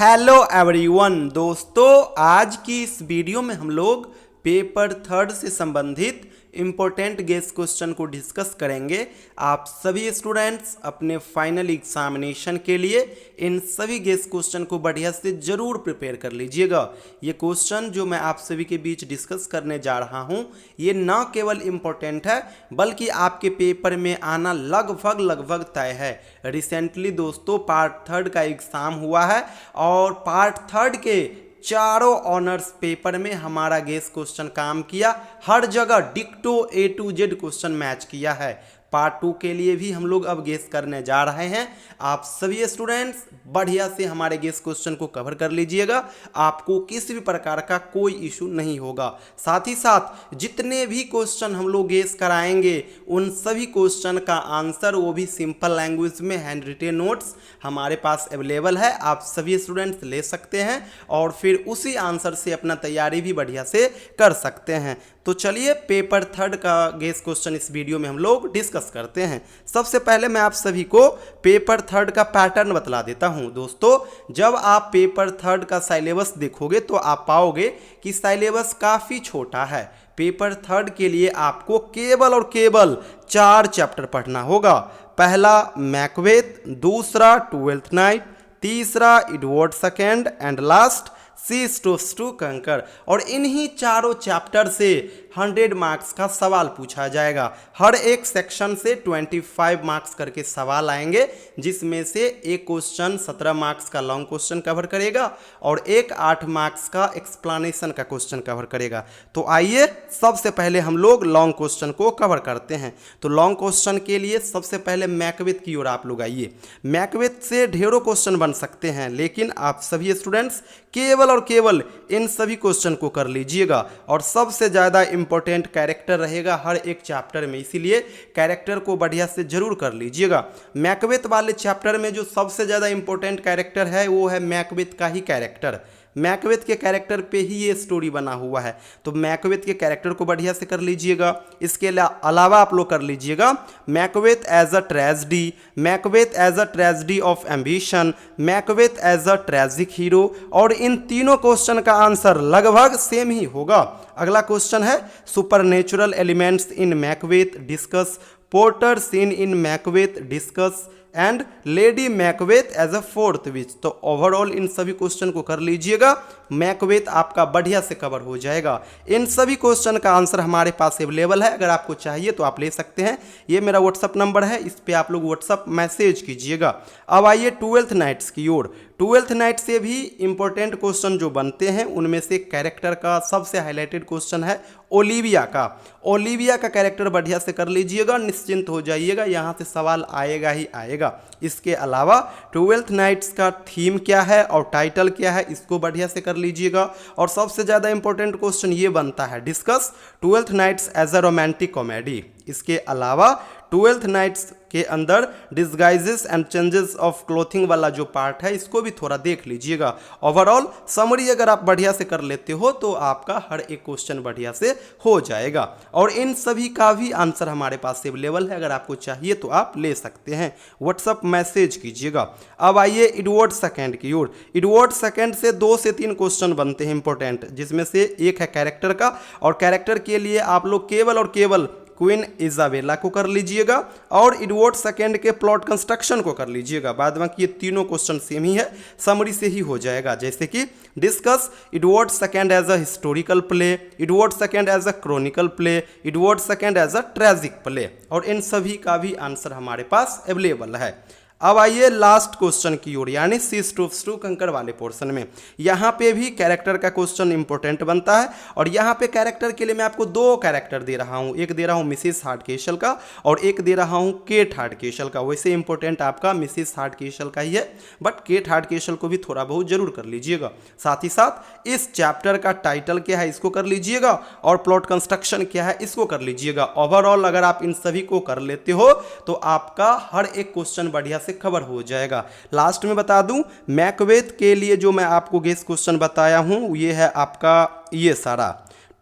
Hello everyone दोस्तों, आज की इस वीडियो में हम लोग पेपर थर्ड से संबंधित इम्पोर्टेंट गेस क्वेश्चन को डिस्कस करेंगे। आप सभी स्टूडेंट्स अपने फाइनल एग्जामिनेशन के लिए इन सभी गेस क्वेश्चन को बढ़िया से ज़रूर प्रिपेयर कर लीजिएगा। ये क्वेश्चन जो मैं आप सभी के बीच डिस्कस करने जा रहा हूँ ये न केवल इम्पोर्टेंट है बल्कि आपके पेपर में आना लगभग तय है। रिसेंटली दोस्तों पार्ट थर्ड का एग्ज़ाम हुआ है और पार्ट थर्ड के चारों ऑनर्स पेपर में हमारा गेस क्वेश्चन काम किया। हर जगह डिक्टो A to Z question match किया है। पार्ट टू के लिए भी हम लोग अब गेस करने जा रहे हैं। आप सभी स्टूडेंट्स बढ़िया से हमारे गेस क्वेश्चन को कवर कर लीजिएगा, आपको किसी भी प्रकार का कोई इशू नहीं होगा। साथ ही साथ जितने भी क्वेश्चन हम लोग गेस कराएंगे उन सभी क्वेश्चन का आंसर वो भी सिंपल लैंग्वेज में हैंड रिटेन नोट्स हमारे पास अवेलेबल है। आप सभी स्टूडेंट्स ले सकते हैं और फिर उसी आंसर से अपना तैयारी भी बढ़िया से कर सकते हैं। तो चलिए पेपर थर्ड का गेस क्वेश्चन इस वीडियो में हम लोग डिस्कस करते हैं। सबसे पहले मैं आप सभी को पेपर थर्ड का पैटर्न बतला देता हूं। दोस्तों जब आप पेपर थर्ड का सिलेबस देखोगे तो आप पाओगे कि सिलेबस काफ़ी छोटा है। पेपर थर्ड के लिए आपको केवल और केवल 4 चैप्टर पढ़ना होगा। पहला मैकबेथ, दूसरा ट्वेल्थ नाइट, तीसरा Edward second and last she stoops to conquer. और इन्हीं चारों चैप्टर से 100 मार्क्स का सवाल पूछा जाएगा। हर एक सेक्शन से 25 मार्क्स करके सवाल आएंगे, जिसमें से एक क्वेश्चन 17 मार्क्स का लॉन्ग क्वेश्चन कवर करेगा और एक 8 मार्क्स का एक्सप्लेनेशन का क्वेश्चन कवर करेगा। तो आइए सबसे पहले हम लोग लॉन्ग क्वेश्चन को कवर करते हैं। तो लॉन्ग क्वेश्चन के लिए सबसे पहले मैकबेथ की ओर आप लोग आइए। मैकबेथ से ढेरों क्वेश्चन बन सकते हैं, लेकिन आप सभी स्टूडेंट्स केवल और केवल इन सभी क्वेश्चन को कर लीजिएगा। और सबसे ज़्यादा इंपॉर्टेंट कैरेक्टर रहेगा हर एक चैप्टर में, इसीलिए कैरेक्टर को बढ़िया से जरूर कर लीजिएगा। मैकबेथ वाले चैप्टर में जो सबसे ज़्यादा इंपॉर्टेंट कैरेक्टर है वो है मैकबेथ का ही कैरेक्टर। मैकबेथ के कैरेक्टर पे ही ये स्टोरी बना हुआ है, तो मैकबेथ के कैरेक्टर को बढ़िया से कर लीजिएगा। इसके अलावा आप लोग कर लीजिएगा Macbeth as a tragedy, Macbeth as a tragedy of ambition, Macbeth as a tragic hero. और इन तीनों क्वेश्चन का आंसर लगभग सेम ही होगा। अगला क्वेश्चन है supernatural elements in Macbeth discuss, porter scene in Macbeth discuss and lady Macbeth as a fourth witch. तो overall इन सभी क्वेश्चन को कर लीजिएगा, मैकबेथ आपका बढ़िया से कवर हो जाएगा। इन सभी क्वेश्चन का आंसर हमारे पास अवेलेबल है, अगर आपको चाहिए तो आप ले सकते हैं। ये मेरा व्हाट्सअप नंबर है, इस पर आप लोग व्हाट्सअप मैसेज कीजिएगा। अब आइए ट्वेल्थ नाइट्स की ओर। ट्वेल्थ नाइट से भी इंपॉर्टेंट क्वेश्चन जो बनते हैं उनमें से कैरेक्टर का सबसे हाईलाइटेड क्वेश्चन है ओलिविया का। ओलिविया का कैरेक्टर बढ़िया से कर लीजिएगा, निश्चिंत हो जाइएगा, यहाँ से सवाल आएगा ही आएगा। इसके अलावा ट्वेल्थ नाइट्स का थीम क्या है और टाइटल क्या है इसको बढ़िया से कर लीजिएगा। और सबसे ज़्यादा इंपॉर्टेंट क्वेश्चन ये बनता है discuss twelfth nights as a romantic comedy. इसके अलावा ट्वेल्थ नाइट्स के अंदर disguises and changes of clothing वाला जो पार्ट है इसको भी थोड़ा देख लीजिएगा। ओवरऑल समरी अगर आप बढ़िया से कर लेते हो तो आपका हर एक क्वेश्चन बढ़िया से हो जाएगा। और इन सभी का भी आंसर हमारे पास अवेलेबल है, अगर आपको चाहिए तो आप ले सकते हैं, व्हाट्सअप मैसेज कीजिएगा। अब आइए एडवर्ड सेकेंड की ओर। एडवर्ड सेकेंड से 2 से 3 क्वेश्चन बनते हैं इंपॉर्टेंट, जिसमें से एक है कैरेक्टर का। और कैरेक्टर के लिए आप लोग केवल और केवल क्वीन इजाबेला को कर लीजिएगा और एडवर्ड सेकेंड के प्लॉट कंस्ट्रक्शन को कर लीजिएगा। बाद में ये तीनों क्वेश्चन सेम ही है, समरी से ही हो जाएगा। जैसे कि discuss Edward second as a historical play, Edward second as a chronicle play, Edward second as a tragic play. और इन सभी का भी आंसर हमारे पास अवेलेबल है। अब आइए लास्ट क्वेश्चन की ओर, यानी सी स्टोव्स टू कंकर वाले पोर्शन में। यहाँ पे भी कैरेक्टर का क्वेश्चन इंपॉर्टेंट बनता है। और यहाँ पे कैरेक्टर के लिए मैं आपको 2 कैरेक्टर दे रहा हूँ, एक दे रहा हूँ मिसेस हार्डकेसल का और एक दे रहा हूँ केट हार्डकेसल का। वैसे इंपॉर्टेंट आपका मिसेस हार्डकेसल का ही है, बट केट हार्डकेसल को भी थोड़ा बहुत जरूर कर लीजिएगा। साथ ही साथ इस चैप्टर का टाइटल क्या है इसको कर लीजिएगा और प्लॉट कंस्ट्रक्शन क्या है इसको कर लीजिएगा। ओवरऑल अगर आप इन सभी को कर लेते हो तो आपका हर एक क्वेश्चन बढ़िया से कवर हो जाएगा। लास्ट में बता दूं, मैकबेथ के लिए जो मैं आपको गेस क्वेश्चन बताया हूं ये है आपका ये सारा।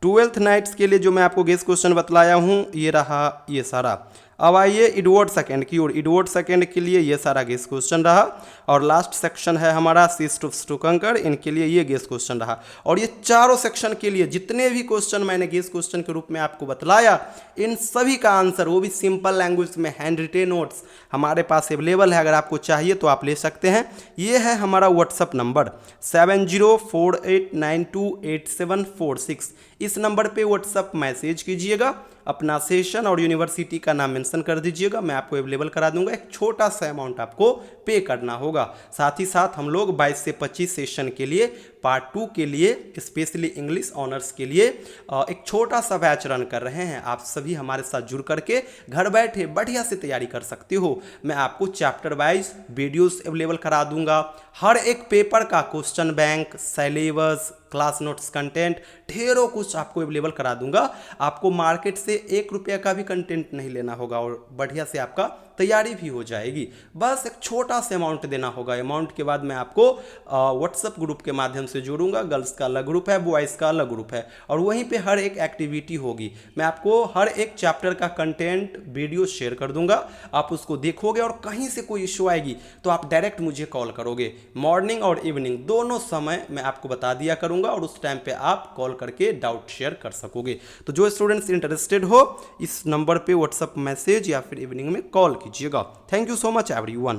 ट्वेल्थ नाइट्स के लिए जो मैं आपको गेस क्वेश्चन बतलाया हूं ये रहा ये सारा। अब आइए एडवर्ड सेकंड की ओर। एडवर्ड सेकंड के लिए ये सारा गेस क्वेश्चन रहा और लास्ट सेक्शन है हमारा सिस्टू कंकर, इनके लिए ये गेस क्वेश्चन रहा। और ये चारों सेक्शन के लिए जितने भी क्वेश्चन मैंने गेस क्वेश्चन के रूप में आपको बतलाया, इन सभी का आंसर वो भी सिंपल लैंग्वेज में हैंड रिटेन नोट्स हमारे पास अवेलेबल है। अगर आपको चाहिए तो आप ले सकते हैं। ये है हमारा व्हाट्सअप नंबर 7048928746। इस नंबर पे व्हाट्सअप मैसेज कीजिएगा, अपना सेशन और यूनिवर्सिटी का नाम मेंशन कर दीजिएगा, मैं आपको अवेलेबल करा दूंगा। एक छोटा सा अमाउंट आपको पे करना होगा। साथ ही साथ हम लोग 22 से 25 सेशन के लिए पार्ट 2 के लिए स्पेशली इंग्लिश ऑनर्स के लिए एक छोटा सा बैच रन कर रहे हैं। आप सभी हमारे साथ जुड़ करके घर बैठे बढ़िया से तैयारी कर सकते हो। मैं आपको चैप्टर वाइज वीडियोस अवेलेबल करा दूंगा, हर एक पेपर का question bank, syllabus, class notes, content, ढेरों कुछ आपको अवेलेबल करा दूंगा। आपको मार्केट से 1 रुपये का भी कंटेंट नहीं लेना होगा और बढ़िया से आपका तैयारी भी हो जाएगी। बस एक छोटा सा अमाउंट देना होगा। अमाउंट के बाद मैं आपको व्हाट्सएप ग्रुप के माध्यम से जोड़ूंगा। गर्ल्स का अलग ग्रुप है, बॉयज़ का अलग ग्रुप है और वहीं पे हर एक एक्टिविटी होगी। मैं आपको हर एक चैप्टर का कंटेंट वीडियो शेयर कर दूंगा, आप उसको देखोगे और कहीं से कोई इशू आएगी तो आप डायरेक्ट मुझे कॉल करोगे। मॉर्निंग और इवनिंग दोनों समय मैं आपको बता दिया करूंगा और उस टाइम पे आप कॉल करके डाउट शेयर कर सकोगे। तो जो स्टूडेंट्स इंटरेस्टेड हो इस नंबर पे व्हाट्सएप मैसेज या फिर इवनिंग में कॉल कीजिएगा। Thank you so much everyone.